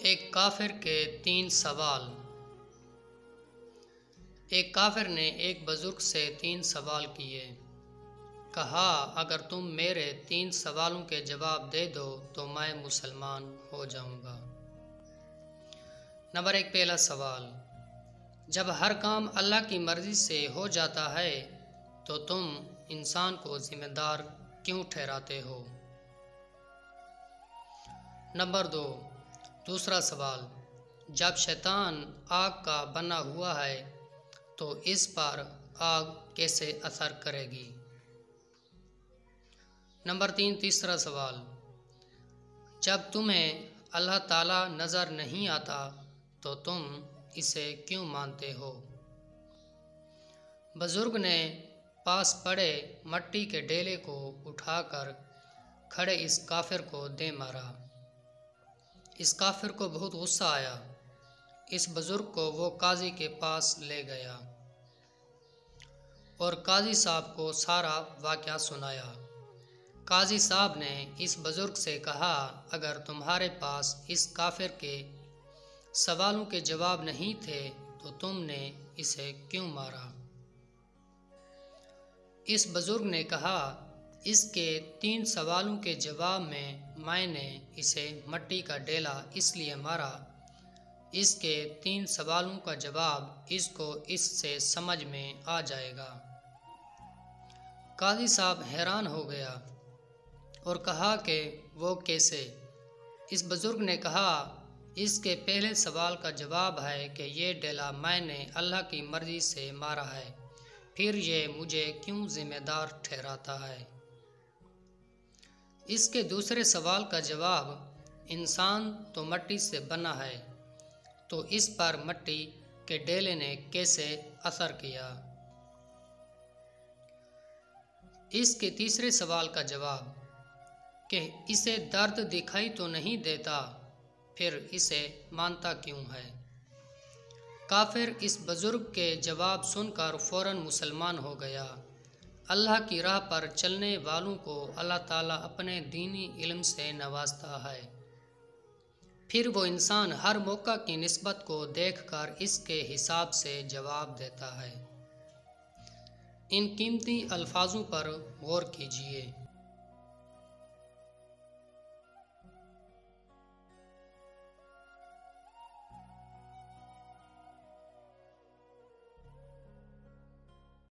ایک کافر کے 3 سوال۔ ایک کافر نے ایک بزرگ سے 3 سوال کیے۔ کہا اگر تم میرے 3 سوالوں کے جواب دے دو تو میں مسلمان ہو جاؤں گا۔ نمبر 1 پہلا سوال، جب ہر کام اللہ کی مرضی سے ہو جاتا ہے تو تم انسان کو ذمہ دار کیوں ٹھہراتے ہو؟ نمبر 2 دوسرا سوال، جب شیطان آگ کا بنا ہوا ہے تو اس پر آگ کیسے اثر کرے گی؟ نمبر 3 تیسرا سوال، جب تمہیں اللہ تعالی نظر نہیں آتا تو تم اسے کیوں مانتے ہو؟ بزرگ نے پاس پڑے مٹی کے ڈیلے کو اٹھا کر کھڑے اس کافر کو دے مارا۔ اس کافر کو بہت غصہ آیا۔ اس بزرگ کو وہ قاضی کے پاس لے گیا اور قاضی صاحب کو سارا واقعہ سنایا۔ قاضی صاحب نے اس بزرگ سے کہا اگر تمہارے پاس اس کافر کے سوالوں کے جواب نہیں تھے تو تم نے اسے کیوں مارا؟ اس بزرگ نے کہا اس کے 3 سوالوں کے جواب میں نے اسے مٹی کا ڈیلا اس لیے مارا، اس کے 3 سوالوں کا جواب اس کو اس سے سمجھ میں آ جائے گا۔ قاضی صاحب حیران ہو گیا اور کہا کہ وہ کیسے؟ اس بزرگ نے کہا اس کے پہلے سوال کا جواب ہے کہ یہ ڈیلا میں نے اللہ کی مرضی سے مارا ہے، پھر یہ مجھے کیوں ذمہ دار ٹھہراتا ہے؟ اس کے دوسرے سوال کا جواب، انسان تو مٹی سے بنا ہے تو اس پر مٹی کے ڈیلے نے کیسے اثر کیا؟ اس کے تیسرے سوال کا جواب کہ اسے درد دکھائی تو نہیں دیتا، پھر اسے مانتا کیوں ہے؟ کافر اس بزرگ کے جواب سن کر فوراً مسلمان ہو گیا۔ اللہ کی راہ پر چلنے والوں کو اللہ تعالیٰ اپنے دینی علم سے نوازتا ہے، پھر وہ انسان ہر موقع کی نسبت کو دیکھ کر اس کے حساب سے جواب دیتا ہے۔ ان قیمتی الفاظوں پر غور کیجیے۔